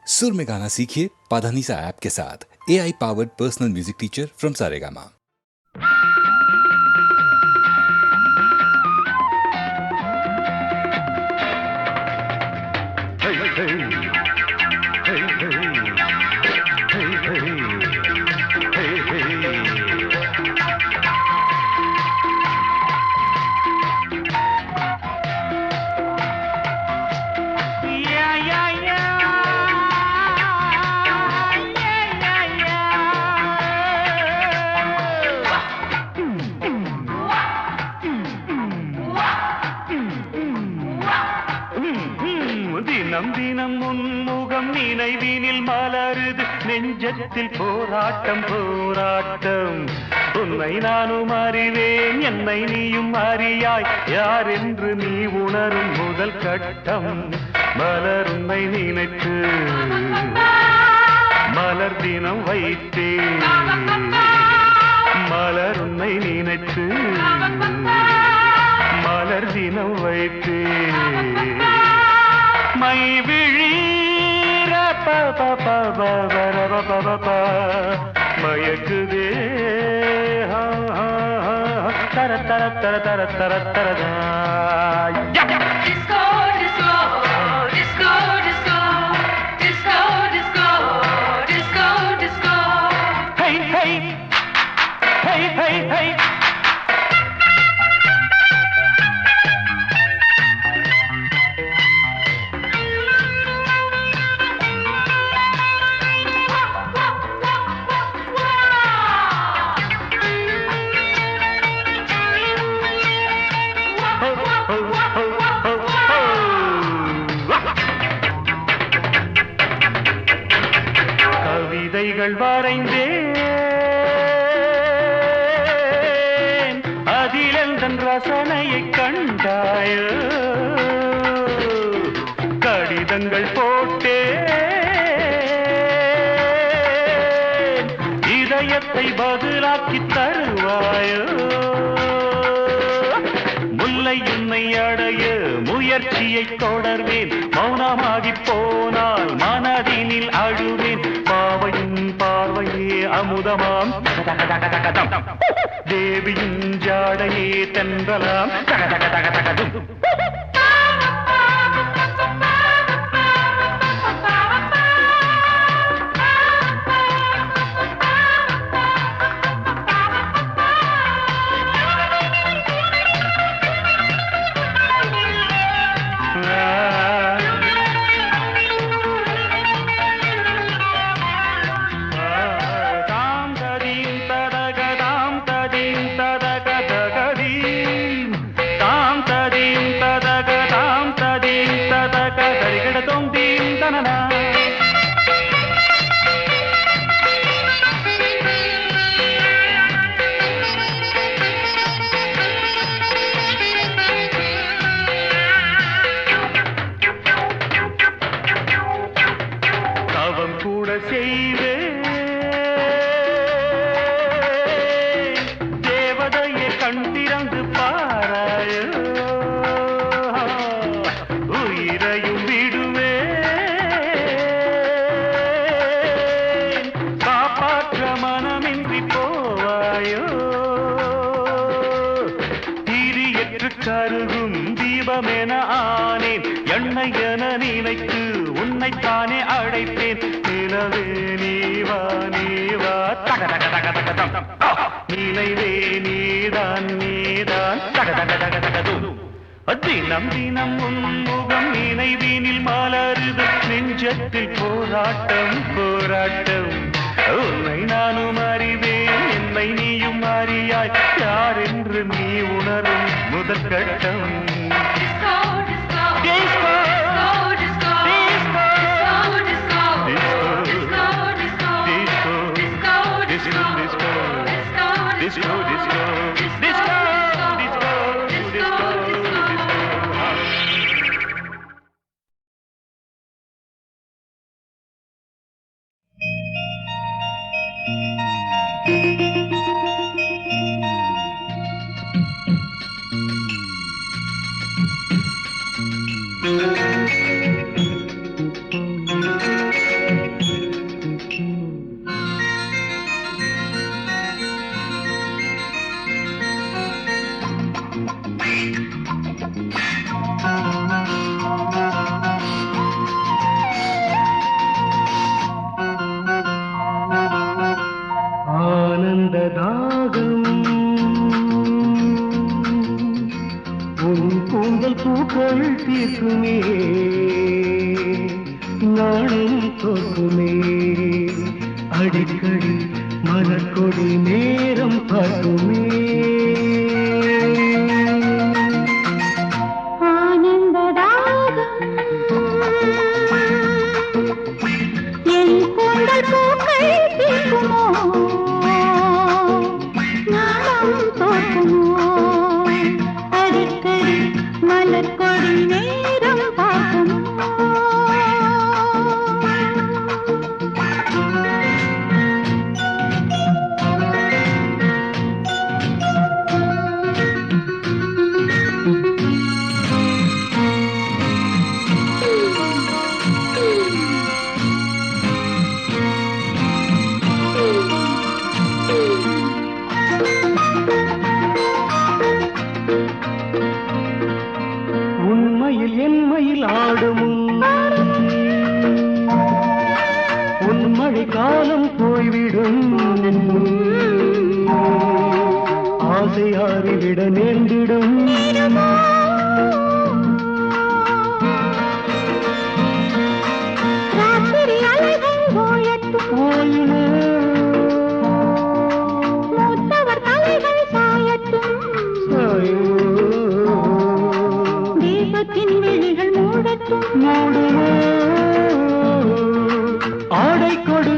सुर में गाना सीखिए पाधानीसा ऐप के साथ। AI powered personal music teacher from Saregama. தினம் தினம் முன்முகம் நினைவினில் மலருது நெஞ்சத்தில் போராட்டம் போராட்டம். உன்னை நானும் அறிவேன், என்னை நீயும் அறியாய், யார் என்று நீ உணரும் முதல் கட்டம். மலர் உன்னை நினைத்து மலர் தினம் வைத்தேன், மலர் உன்னை நினைத்து மலர் தினம் வைத்தேன். மை விழீர மயக்குதே தர தர தர தர தர தரதா. Disco, disco, disco, disco, disco, disco, disco, disco. Hey, hey, hey, hey, hey. கவிதைகள் வரைந்தேன், அதில் எந்தன் ரசனையை கண்டாயோ. கடிதங்கள் போட்டேன், இதயத்தை பதிலாக்கி தருவாயோ. முல்லை உன்னை அடைய முயற்சியை தொடர்வேன், மௌனமாகி போனால் மனதினில் அழுவேன். பாவையின் பார்வையே அமுதமாம், தேவியின் ஜாடையே தென்றலாம், தகதகதகதகதும். தேவதையை கண் திறந்து பாராயோ. உயிரையும் விடுவேன், காப்பாற்ற மனமின்றி போவாயோ. திரியற்று கருகும் தீபமென ஆனேன், எண்ணெய் என நினைத்து உன்னைத்தானே அழைப்பேன். நிலவே நீவா நீவா தகதகதகதகதம், நினைவே நீதான் நீதான் தகதகதகதகதும். தினம் தினம் உன்முகம் நினைவினில் மலருது நெஞ்சத்தில் போராட்டம் போராட்டம். உன்னை நானும் அறிவேன், என்னை நீயும் அறியாய், யார் என்று நீ உணரும் முதல் கட்டம். Disco, disco, Disco, disco, disco, disco, disco, disco, disco, disco, disco, disco, disco, disco, disco, disco, disco. இருக்குமே நாளும் தோக்குமே அடிக்கடி மலர்கொடி நேரம் பார்க்குமே உண்மையில் என்மையில் ஆடும் உன்மழை காலம் போய்விடும் ஆசை ஆறிவிட நேர்ந்திடும் ஆடை கொடு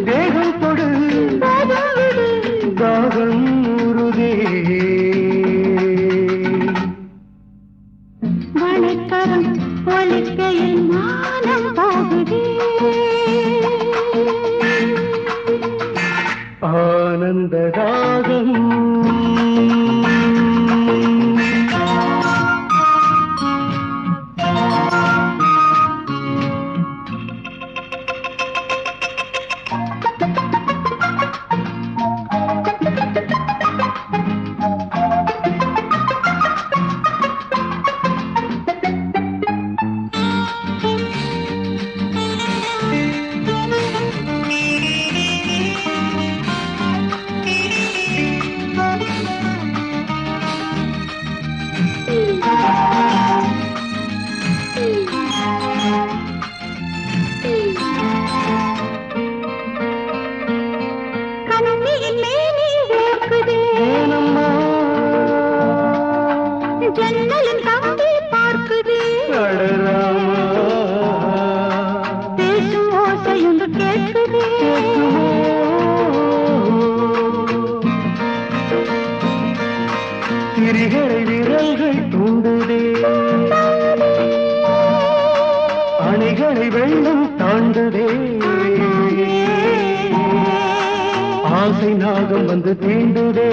தேகம் கொடு தாகம் உருதே வணக்கம் ஒலிக்கையில் மானம் போகுதே ஆனந்த ராகம் ஜன்னலின் கம்பி பார்க்குது பேசும் ஓசையுண்டு கேட்குது திரிகளை விரல்கள் தூண்டுதே அணைகளை வெள்ளம் தாண்டுதே ஆசை நாகம் வந்து தீண்டுதே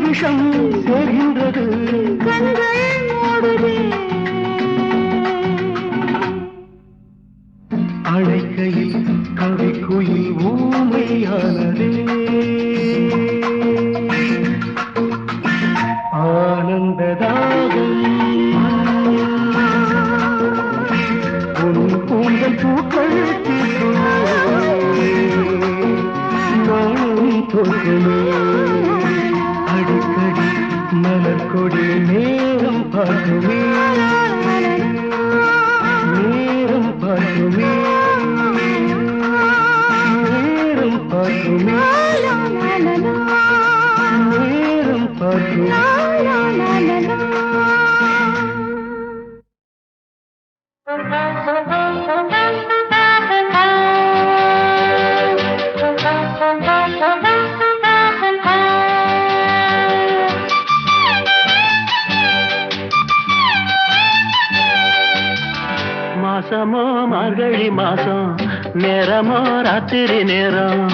விஷம் சேர்கின்றது கண்கள் மூடுதே அழைக்கையில் கவிக்குயில் ஊமையானதே ஆனந்ததாகம் உன் கூந்தல் பூக்கள் நானும் தோற்றுமே அடிக்கடி மலர்கொடி நேரம் பார்க்குமே நேரம் பார்க்குமே நேரம் பார்க்குமே நேரம் பார்க்குமே மாசமோ மார்கழி மாசம் நேரமோ ராத்திரி நேரம்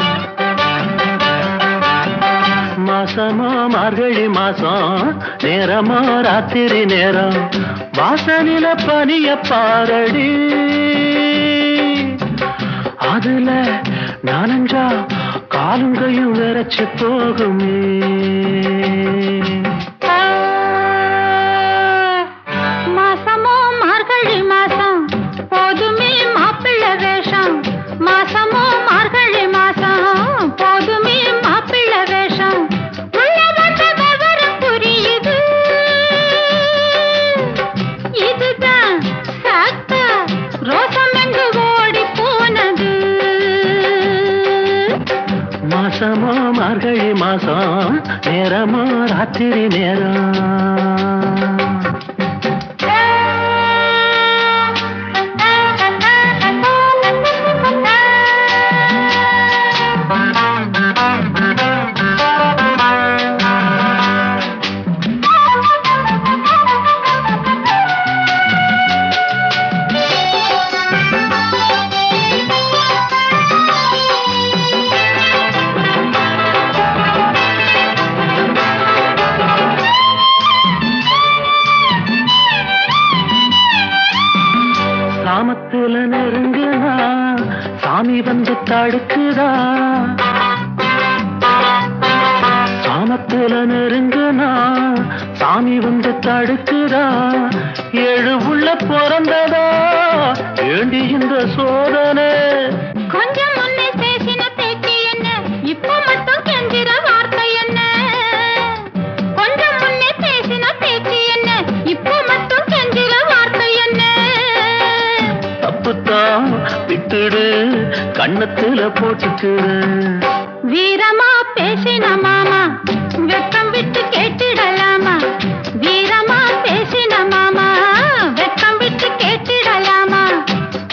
மாசமோ மார்கழி மாசம் நேரமோ ராத்திரி நேரம் வாசனில பனிய பாரடி அதுல நானஞ்சா காலுங்கையும் விரைச்சு போகுமே மாசமோ மார்கழி மாசம் போதுமே மாப்பிள்ளை வேஷம் மாசமோ மார்கழி மாசம் போதுமே மாப்பிள்ளை மாசம் நேரமோ ராத்திரி நேரம். சாமத்துல நெருங்குதா சாமி வந்து தடுக்குதா, சாமத்துல நெருங்குனா சாமி வந்து தடுக்குதா, ஏழு உள்ள பிறந்ததா ஏண்டி இந்த சோதனை. கொஞ்சம் முன்னே பேசின பேச்சு என்ன, இப்ப மட்டும் கெஞ்சிற வார்த்தை என்ன? கொஞ்சம் முன்னே பேசின பேச்சு என்ன, இப்ப மட்டும் கெஞ்சிற வார்த்தை என்ன? தப்புத்தான் விட்டுடு கண்ணத்துல போட்டுக்குடு. வீரமா பேசின மாமா வெக்கம் விட்டு கேட்டிடலாமா? வீரமா பேசின மாமா வெக்கம் விட்டு கேட்டிடலாமா?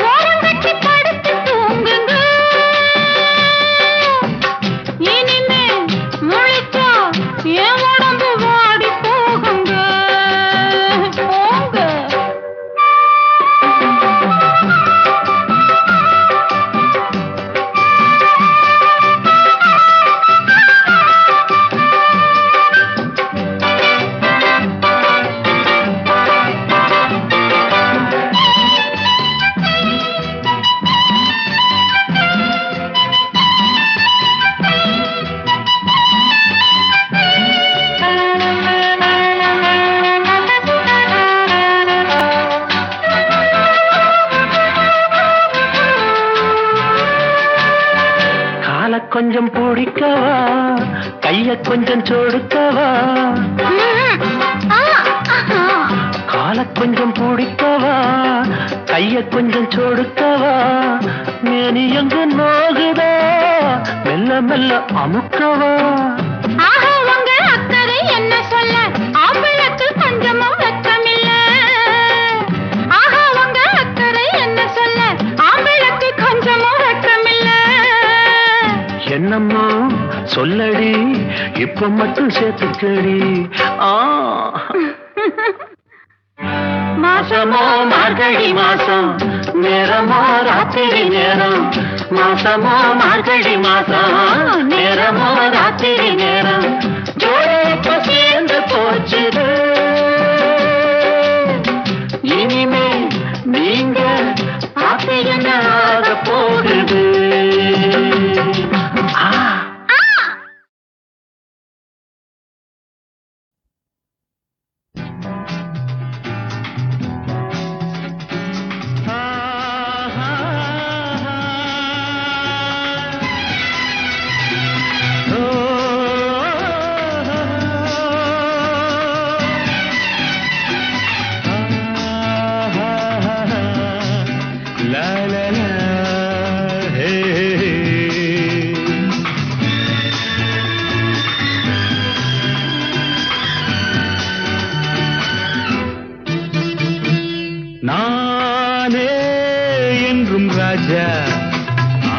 ஓரம் கட்டி படுத்து தூங்குங்க, இனிமே முழிச்சா என் உடம்பு வாடி போகுங்க போங்க. கால கொஞ்சம் பிடிக்கவா கைய கொஞ்சம் சொடுக்கவா, கால கொஞ்சம் பிடிக்கவா கைய கொஞ்சம் சொடுக்கவா, மேனி எங்க நோகுதா மெல்ல மெல்ல அமுக்கவா. ஆஹா உங்க அக்கறை என்ன சொல்ல, ஆம்பளுக்கு கொஞ்சமும் வெட்கமில்ல. ஆஹா உங்க அக்கறை என்ன சொல்ல, ஆம்பளுக்கு கொஞ்சமும் வெட்கமில்ல. என்னம்மா சொல்லடி இப்ப மட்டும் சேர்த்துக்கடி. மாசமோ மார்கழி மாசம் நேரமோ ராத்திரி நேரம், மாசமோ மார்கழி மாசம் நேரமோ ராத்திரி நேரம், ஜோடிப்ப சேர்ந்து போச்சுது. இனிமே நீங்க பார்த்து என்ன ஆக போகுது. நானே என்றும் ராஜா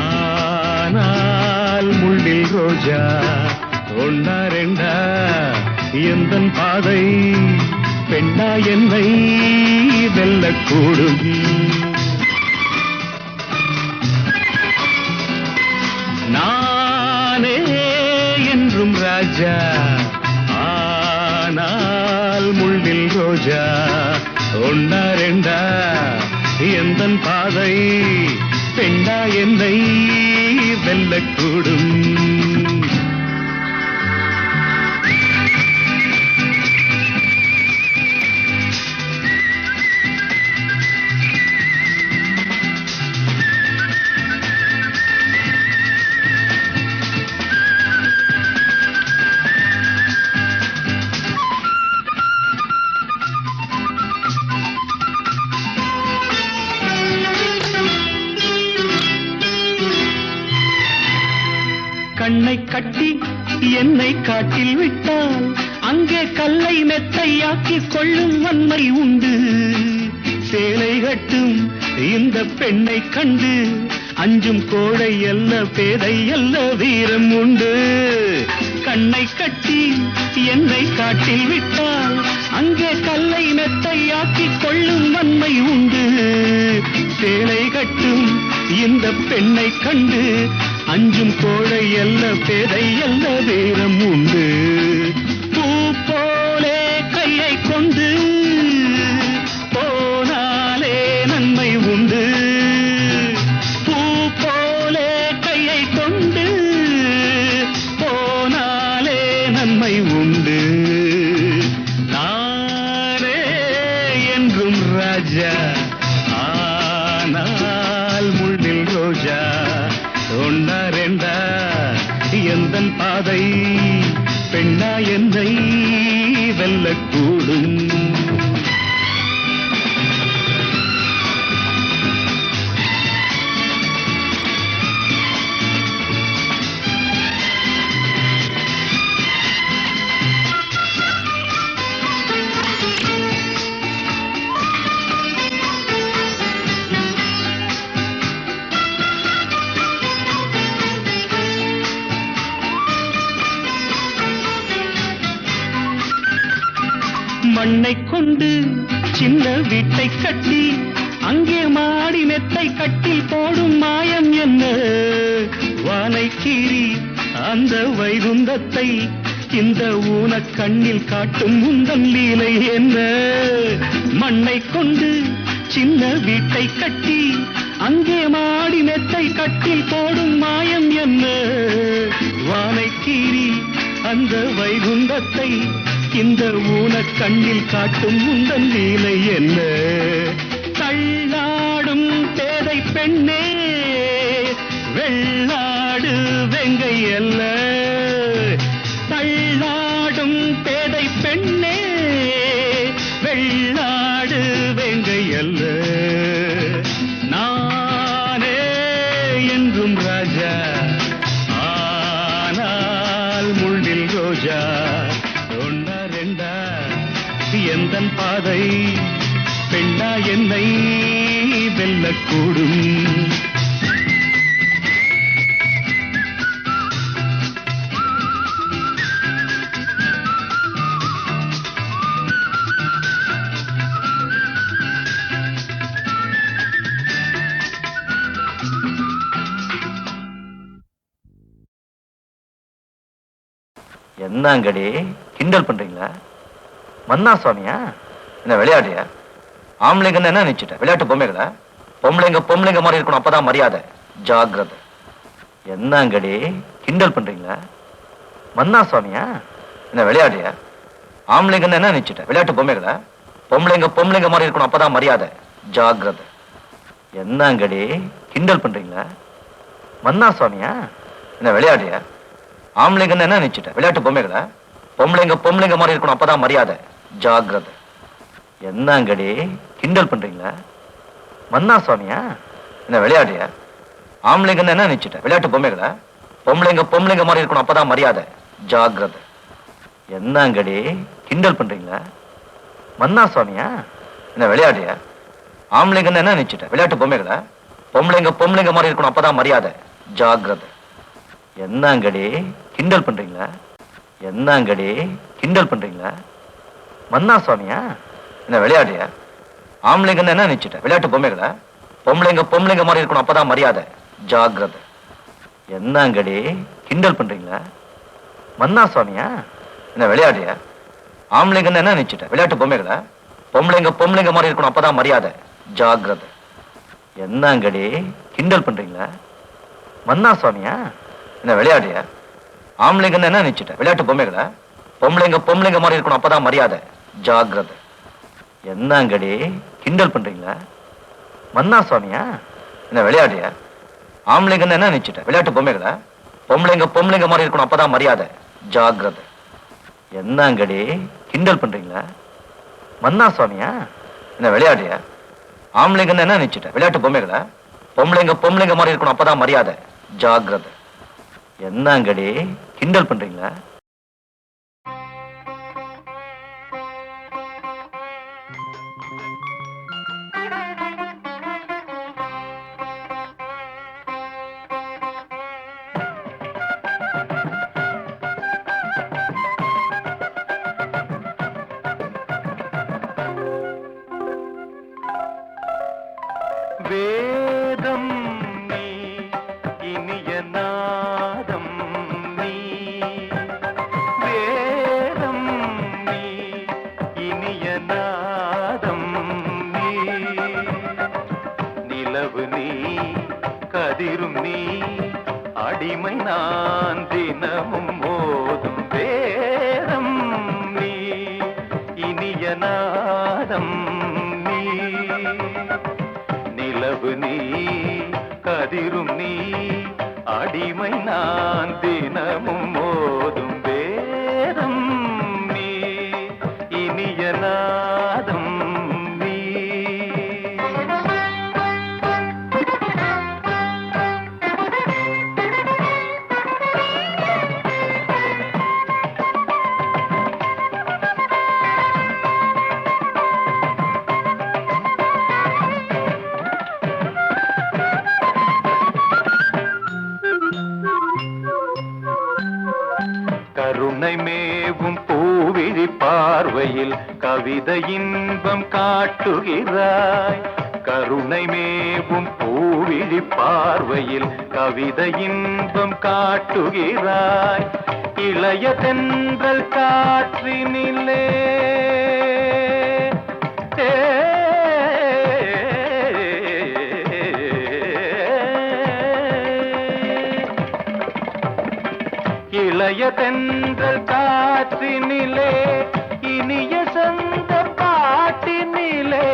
ஆனால் முள்ளில் ரோஜா, ஒன்னா ரெண்டா எந்தன் பாதை பெண்ணா என்னை வெல்லக்கூடும். நானே என்றும் ராஜா ஆனால் முள்ளில் ரோஜா, ஒன்னா ரெண்டா எந்தன் பாதை பெண்ணா என்னை வெல்லக்கூடும். கண்ணை என்னை காட்டில் விட்டால் அங்கே கல்லை மெத்தையாக்கிக் கொள்ளும் வன்மை உண்டு. சேலை கட்டும் இந்த பெண்ணை கண்டு அஞ்சும் கோழை அல்ல பேதை அல்ல வீரம் உண்டு. கண்ணை கட்டி என்னை காட்டில் விட்டால் அங்கே கல்லை மெத்தையாக்கிக் கொள்ளும் வன்மை உண்டு. சேலை கட்டும் இந்த பெண்ணை கண்டு அஞ்சும் கோழை அல்ல பேதை அல்ல வீரம் உண்டு. பூ போலே கையை கொண்டு போனாலே நன்மை உண்டு. பூ போலே கையை கொண்டு போனாலே நன்மை உண்டு. நானே என்றும் ராஜா, ஆனால் முள்ளில் ரோஜா. ஒன்னா ரெண்டா எந்தன் பாதை பெண்ணா என்னை வெல்லக்கூடும். மண்ணை கொண்டு சின்ன வீட்டை கட்டி அங்கே மாடி மெத்தை கட்டில் போடும் மாயம் என்ன? வானை கீறி அந்த வைகுந்தத்தை இந்த ஊன கண்ணில் காட்டும் உந்தன் லீலை என்ன? மண்ணை கொண்டு சின்ன வீட்டை கட்டி அங்கே மாடி மெத்தை கட்டில் போடும் மாயம் என்ன? வானை கீறி அந்த வைகுந்தத்தை இந்த ஊன கண்ணில் காட்டும் உந்தன் லீலை என்ன? தள்ளாடும் பேதை பெண்ணே வெள்ளாடு வெங்கை அல்ல. தள்ளாடும் பேதை பெண்ணே வெள்ளாடு வெங்கை அல்ல. நானே என்றும் ராஜா, ஆனால் முள்ளில் ரோஜா. ஒன்னா ரெண்டா எந்தன் பாதை பெண்ணா என்னை வெல்லக்கூடும். என்னங்கடி கிண்டல் பண்றீங்களா? மன்னா சுவாமியா? என்ன விளையாடியா? ஆம்பளைங்கன்னு என்ன நினைச்சிட்ட? விளையாட்டு பொம்மைகளா? பொம்பளைங்க மாதிரி இருக்கணும், அப்பதான் மரியாதை. ஜாகிரதை. என்னங்கடி கிண்டல் பண்றீங்களா? மன்னா சுவாமியா? என்ன விளையாடியா? ஆம்பளைங்கன்னு என்ன நினைச்சிட்ட? விளையாட்டு பொம்மைகளா? பொம்பளைங்க மாதிரி இருக்கணும், அப்பதான் மரியாதை. ஜாகிரதை. என்னங்கடி கிண்டல் பண்றீங்களா? மன்னா சுவாமியா? என்ன விளையாடியா? ஆம்பளைங்கன்னு என்ன நினைச்சிட்ட? விளையாட்டு பொம்மைகளா? பொம்பளைங்க மாதிரி இருக்கணும், அப்பதான் மரியாதை. ஜாகிரதை. என்னங்கடி கிண்டல் பண்றீங்களா? மன்னா சுவாமியா? என்ன விளையாடியா? ஆம்பளைங்கன்னு என்ன நினைச்சிட்ட? விளையாட்டு பொம்மைகளா? பொம்பளைங்க மாதிரி இருக்கணும், அப்பதான் மரியாதை. ஜாகிரதை. என்னங்கடி கிண்டல் பண்றீங்களா? மன்னா சுவாமியா? என்ன விளையாடியா? ஆம்பளைங்கன்னு என்ன நினைச்சிட்ட? விளையாட்டு பொம்மைகளா? பொம்பளைங்க மாதிரி இருக்கணும், அப்பதான் மரியாதை. ஜாகிரதை. என்னங்கடி கிண்டல் பண்றீங்களா? என்னங்கடி கிண்டல் பண்றீங்களா? மன்னா சுவாமியா? என்ன விளையாடியா? ஆம்பளைங்கன்னு என்ன நினைச்சிட்ட? விளையாட்டு பொம்மைகளா? பொம்பளைங்க மாதிரி இருக்கணும், அப்பதான் மரியாதை. ஜாகிரதை. என்னங்கடி கிண்டல் பண்றீங்களா? மன்னா சுவாமியா? என்ன விளையாடியா? ஆம்பளைங்கன்னு என்ன நினைச்சிட்ட? விளையாட்டு பொம்மைகளா? பொம்பளைங்க மாதிரி இருக்கணும், அப்பதான் மரியாதை. ஜாகிரதை. என்னங்கடி கிண்டல் பண்றீங்களா? மன்னா சுவாமியா? என்ன விளையாடியா? ஆம்பளைங்கன்னு என்ன நினைச்சிட்ட? விளையாட்டு பொம்மைகளா? பொம்பளைங்க மாதிரி இருக்கணும், அப்பதான் மரியாதை. ஜாகிரதை. என்னங்கடி கிண்டல் பண்றீங்களா? மன்னா சுவாமியா? என்ன விளையாடியா? ஆம்பளைங்கன்னு என்ன நினைச்சிட்ட? விளையாட்டு பொம்மைகளா? பொம்பளைங்க மாதிரி இருக்கணும், அப்பதான் மரியாதை. ஜாகிரதை. என்னங்கடி கிண்டல் பண்றீங்களா? மன்னா சுவாமியா? என்ன விளையாடியா? ஆம்பளைங்கன்னு என்ன நினைச்சிட்ட? விளையாட்டு பொம்மைகளா? பொம்பளைங்க மாதிரி இருக்கணும், அப்பதான் மரியாதை. ஜாகிரதை. என்னங்கடி கிண்டல் பண்றீங்களா? வேதம் நீ இனிய நாதம் நீ வேதம் நீ இனிய நாதம் நீ நிலவு நீ கதிரும் நீ அடிமை நான் தினமும் மோதும் வேதம் நீ இனிய நாதம் நீ நிலவு நீ கதிரும் நீ அடிமை நான் தினமும் மோதும் வேதம் நீ இனிய நாதம் நீ. கருணை மேவும் பூவிழி பார்வையில் கவிதை இன்பம் காட்டுகிறாய். கருணை மேவும் பூவிழி பார்வையில் கவிதை இன்பம் காட்டுகிறாய். இளைய தென்றல் காற்றினிலே இளைய தென்றல் காற்றினிலே இனிய சொந்த பாட்டினிலே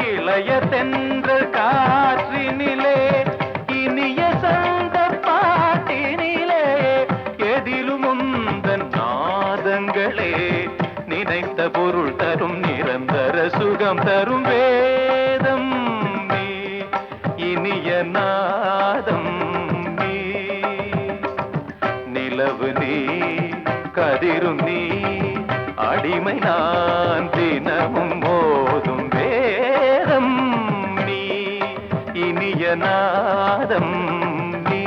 இளைய தென்றல் காற்றினிலே இனிய சொந்த பாட்டினிலே எதிலும் உந்தன் நாதங்களே நினைத்த பொருள் தரும் நிரந்தர சுகம் தரும் வேதம் நீ இனிய நாதம் நீ நிலவு நீ கதிரும் நீ அடிமை நான் தினமும் மோதும் வேதம் நீ இனிய நாதம் நீ.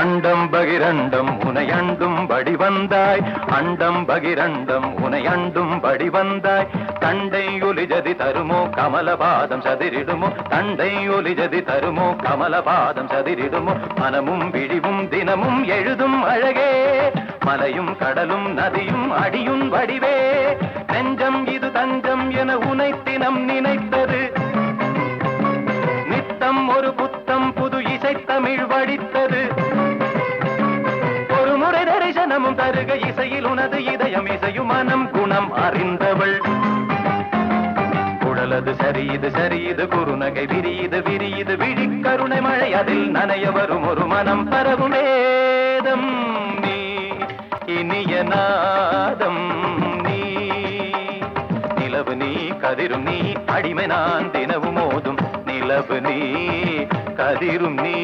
அண்டம் பகிரண்டம் உனை அண்டும் படி வந்தாய். அண்டம் பகிரண்டம் உனை அண்டும் படி வந்தாய். தண்டை ஒலி ஜதி தருமோ கமலபாதம் சதிரிடுமோ தண்டை ஒலி ஜதி தருமோ கமலபாதம் சதிரிடுமோ மனமும் விழிவும் தினமும் எழுதும் அழகே மலையும் கடலும் நதியும் அடியும் வடிவே நெஞ்சம் இது தஞ்சம் என உனை தினம் நினைத்தது நித்தம் ஒரு புத்தம் புது இசை தமிழ் வடித்தது ஒரு முறை தரிசனமும் தருக இசையில் உனது இதயம் இசையும் மனம் குணம் அறிந்தவள் குழலது சரியுது சரியுது குறுநகை விரியுது விரியுது விழி கருணை மழை அதில் நனைய வரும் ஒரு மனம் பரவும் வேதம் நீ இனிய நாதம் நீ நிலவு நீ கதிரும் நீ அடிமை நான் தினவும் மோதும் நிலவு நீ கதிரும் நீ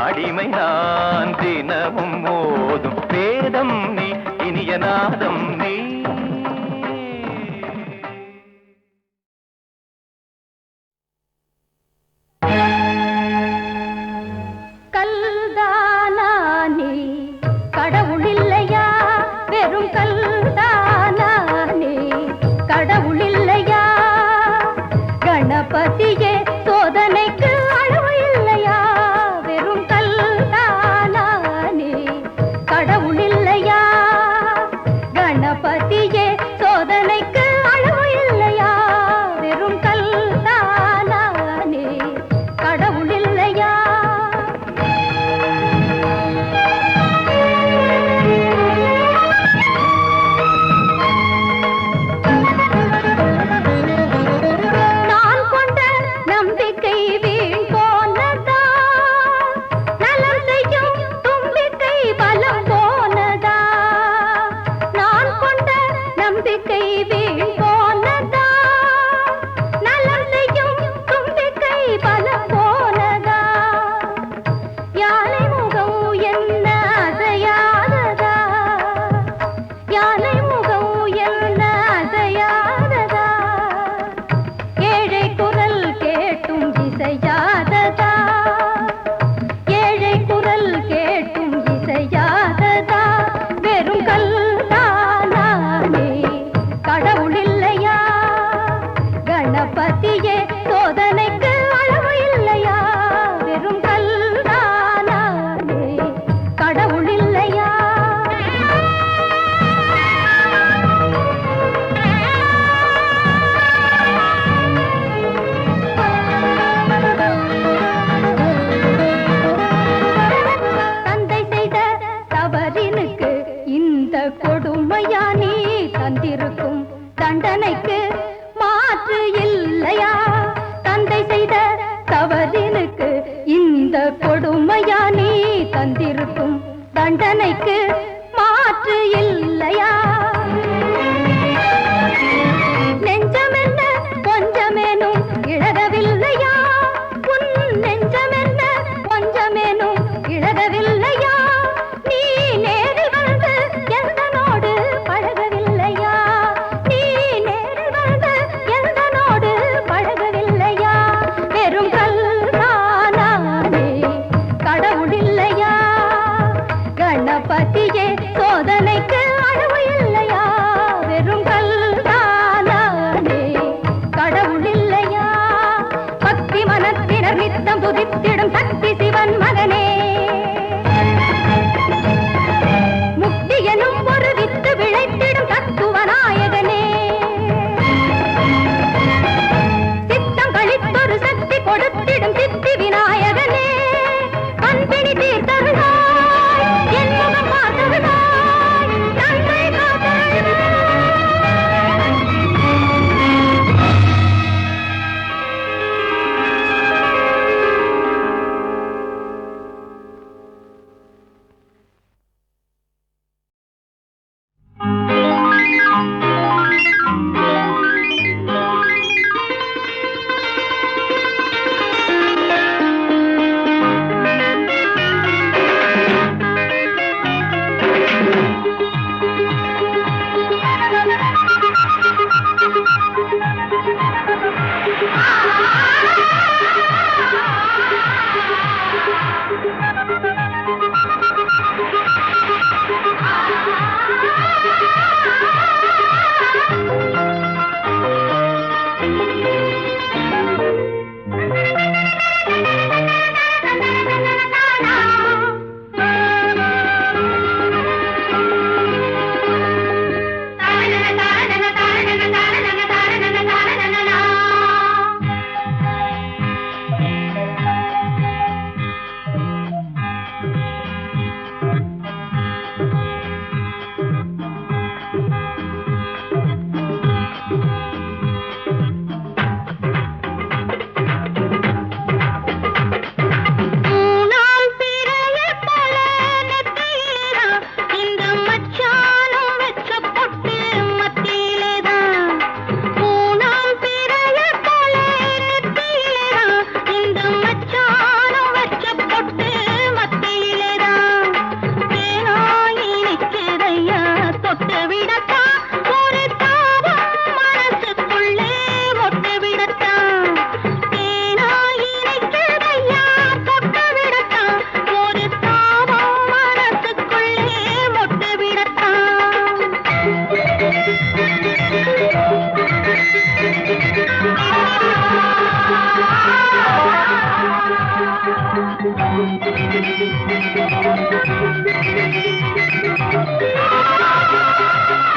அடிமை நான் தினமும் மோதும் வேதம் நீ இனிய நாதம் நீ. கல்தானா நீ கடவுள் இல்லையா வெறும் கல்தானா நீ கடவுள் இல்லையா கணபதியே சோதனைக்கு அளவு இல்லையா வெறும் கல்தானா நீ கடவுள் இல்லையா கணபதி கொடுமையா நீ தந்திருக்கும் தண்டனைக்கு மாற்று இல்லையா? தந்தை செய்த தவறினுக்கு இந்த கொடுமையா நீ தந்திருக்கும் தண்டனைக்கு மாற்று இல்லையா? நெஞ்சமென்ன கொஞ்சமேனும் இழகவில்லையா? உன் நெஞ்சமென்ன கொஞ்சமேனும் இழகவில்லையா? நீ நேரில் வந்து எந்தனோடு பழகவில்லையா? நீ நேரில் வந்து எந்தனோடு பழகவில்லையா? வெறும் கல்தானானே கடவுள் இல்லையா? கணபதியே சோதனைக்கு அளவு இல்லையா? வெறும் கல்தானானே கடவுள் இல்லையா? பக்தி மனத்தினர் நித்தம் துதித்திடும் சக்தி சிவன் மகனே, முக்தி எனும் ஒரு வித்து விளைத்திடும் தத்துவ நாயகனே, சித்தம் கழித்தொரு சக்தி கொடுத்திடும் சித்தி விநாயகனே, கண்பிணி தீர்த்தருளாய் என் முகம் பார்த்தருளாய் நன்மை காத்தருளாய். Thank you.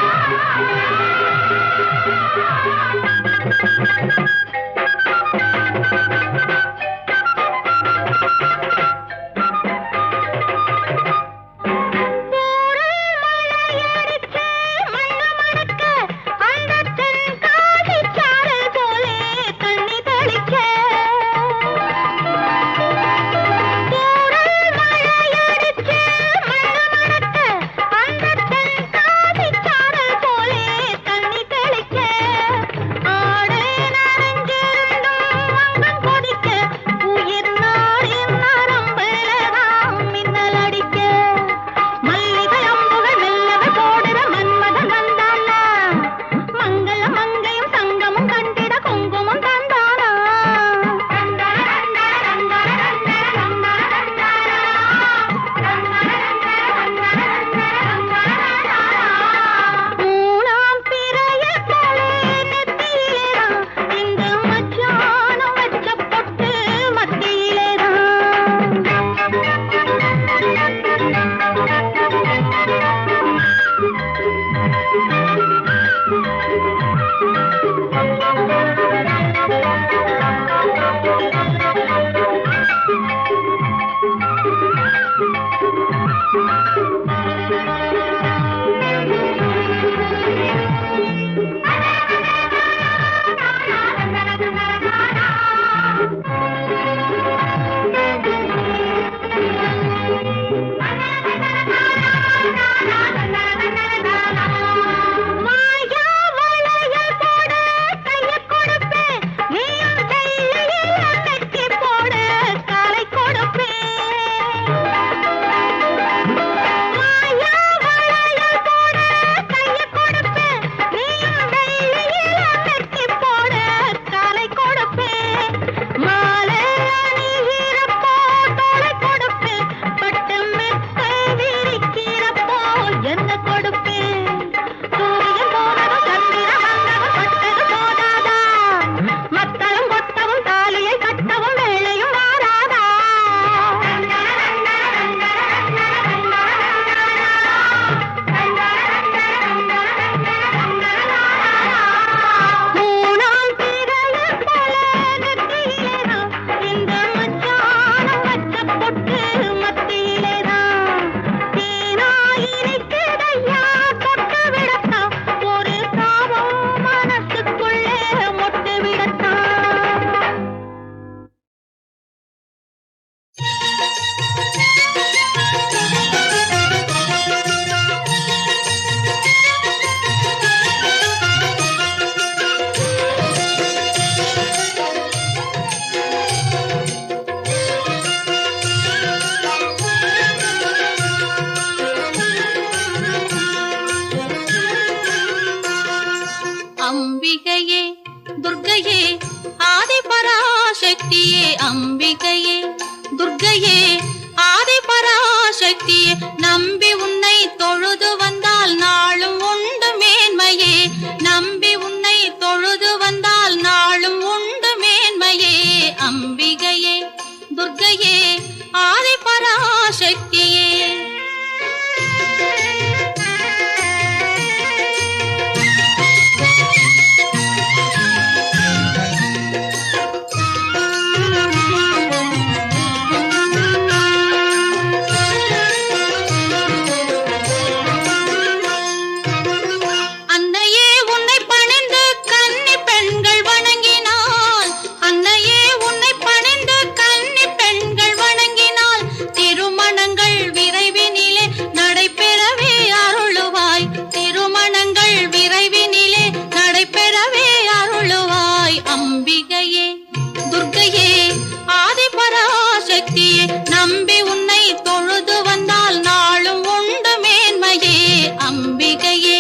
அம்பிகையே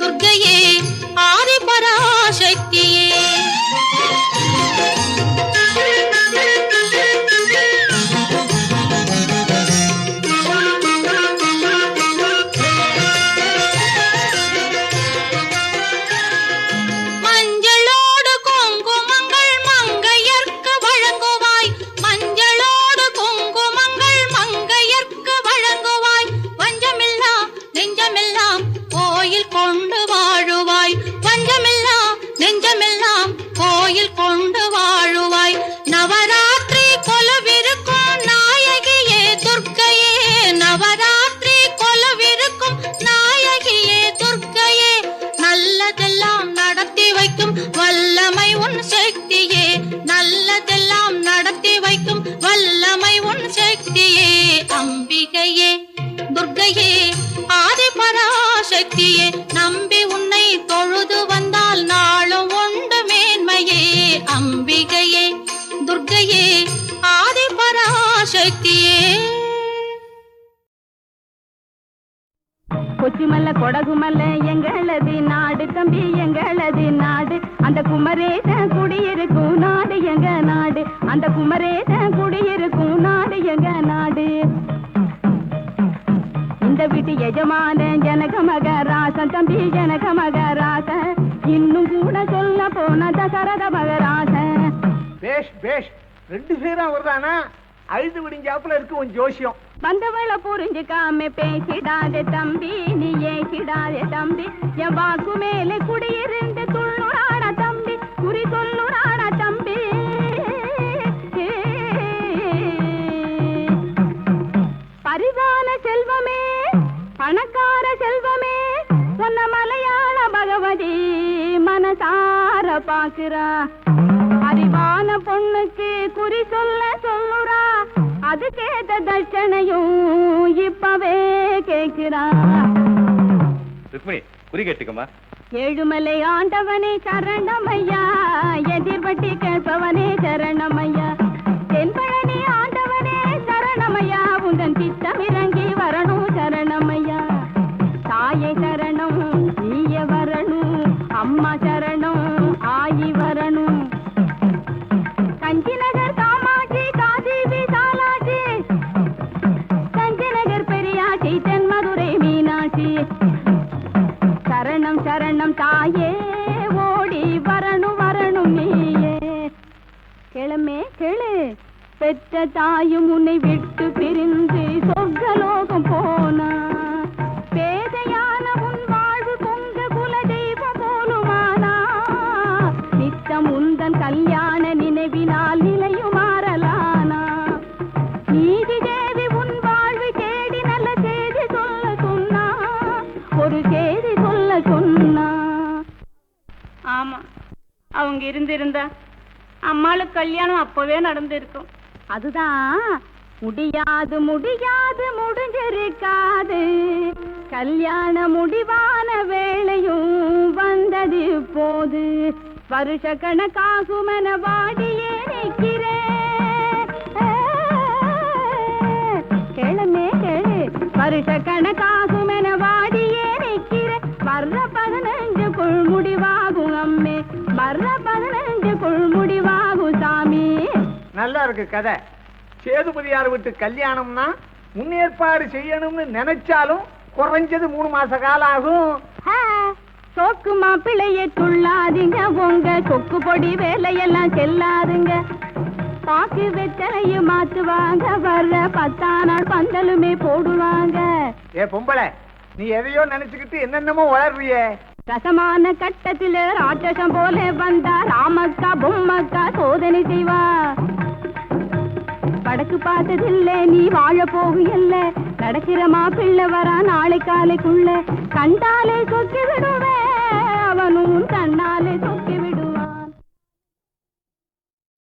துர்க்கையே ஆதிபராசக்தியே மஞ்சளோடு குங்குமங்கள் மங்கையர்க்கு வழங்குவாய் மஞ்சளோடு குங்குமங்கள் மங்கையர்க்கு வழங்குவாய் வஞ்சமில்லா நெஞ்சமெல்லாம் கோயில் கொண்டு வாழுவாய் வஞ்சமில்லா நெஞ்சமெல்லாம் கோயில் கொண்டு வாழுவாய் நவராத்திரி கொலுவிருக்கும் நாயகியே துர்க்கையே நவராத்திரி கொலுவிருக்கும் நாயகியே துர்க்கையே நல்லதெல்லாம் நடத்தி வைக்கும் வல்லமை உன் சக்தியே நல்லதெல்லாம் நடத்தி வைக்கும் வல்லமை உன் சக்தியே அம்பிகையே துர்க்கையே ஆதிபராசக்தியே நம்பி உன்னை தொழுது வந்தால் நாளும் உண்டு மேன்மையே அம்பிகையே துர்க்கையே ஆதிபராசக்தியே கொச்சிமல்ல கொடகுமல்ல எங்களது நாடு தம்பி எங்களது நாடு அந்த குமரேச குடியிருக்கும் நாடு எங்க நாடு அந்த குமரேச குடியிருக்கும் நாடு எங்க நாடு இந்த வீட்டு எஜமான ஜனக மகராசன் தம்பி ஜனக மகராசன் இன்னும் கூட சொல்ல போன தசரத மகராசன் பேஷ் பேஷ் 2 பேரும் வருதானா அழுது விடிஞ்சாப்புல இருக்கு உன் ஜோசியம் வந்தவளை புரிஞ்சுக்காம பேசிடாதே தம்பி நீ ஏசிடாதே தம்பி என் வாக்கு மேலே குடியிருந்து துள்ளுறான தம்பி குறி சொல்லுறான தம்பி பரிதான செல்வமே பணக்கார செல்வமே சொன்ன மலையாள பகவதி மனசார பாக்குறா அறிவான பொண்ணுக்கு குறி சொல்ல சொல்லுறா அதுக்கேத்த தட்சணையும் இப்பவே கேட்கிறா ருக்மிணி குறி கேட்டுக்கம்மா ஏழுமலை ஆண்டவனே சரணமையா எதிர்பட்டி கேட்பவனே சரணமையா தென்பழனி ஆண்டவனே சரணமையா உந்தன் திட்டம் இறங்கி வரணும் சரணமையா தாயை சரணம் நீய வரணும் அம்மா சரணம் ஆயி வரணும் கஞ்சி நகர் காமாட்சி காசி விசாலாட்சி கஞ்சி நகர் பெரியாட்சி தென்மதுரை மீனாட்சி சரணம் சரணம் தாயே ஓடி வரணும் வரணும் நீயே கிளமே கிளு பெற்ற தாயும் உன்னை விட்டு பிரிந்து சொர்க்கலோகம் போனா பேதையான உன் வாழ்வு பொங்க குல தெய்வம் போலுமானா நித்தம் உந்தன் கல்யாண நினைவினால் நிலையும் மாறலானா நீதி தேவி உன் வாழ்வு தேடி நல்ல செய்தி சொல்ல சொன்னா ஒரு செய்தி சொல்ல சொன்னா ஆமா அவங்க இருந்திருந்தா அம்மாளுக்கு கல்யாணம் அப்பவே நடந்திருக்கும் அதுதான் முடியாது முடியாது முடிஞ்சிருக்காது கல்யாண முடிவான வேளையும் வந்தது போது வருஷ கணக்காகுமென வாடியே நிற்கிறேன் கேளமே கேளு வருஷ கணக்காகுமென வாடியே நிற்கிறேன் வர்ற 15 முடிவாகும் அம்மே வர்ற 15 முடிவாகும் சாமி நல்லா இருக்கு கதை சேதுபதியார் விட்டு கல்யாணம்னா முன்னேற்பாடு செய்யணும்னு நினைச்சாலும் குறைஞ்சது 3 மாச காலம் ஆகும் சோக்கு மாப்பிள்ளைய துள்ளாதீங்க உங்க சொக்கு பொடி வேலையெல்லாம் செல்லாதுங்க பாக்கு வெத்தலையும் மாத்துவாங்க வர்ற 10 நாள் பந்தலுமே போடுவாங்க ஏ பொம்பளை நீ எதையோ நினைச்சுக்கிட்டு என்னென்னமோ வளர்றியே ரசமான கட்டத்துல ராட்சசம் போல வந்தா ராமக்கா பொம்மக்கா சோதனை செய்வா படக்கு பார்த்ததில்ல நீ வாழ போகுயல்ல நடக்கிற மாப்பிள்ளை வரா நாளை காலைக்குள்ள கண்டாலே சொக்கி விடுவே அவனும் தன்னாலே சொக்கி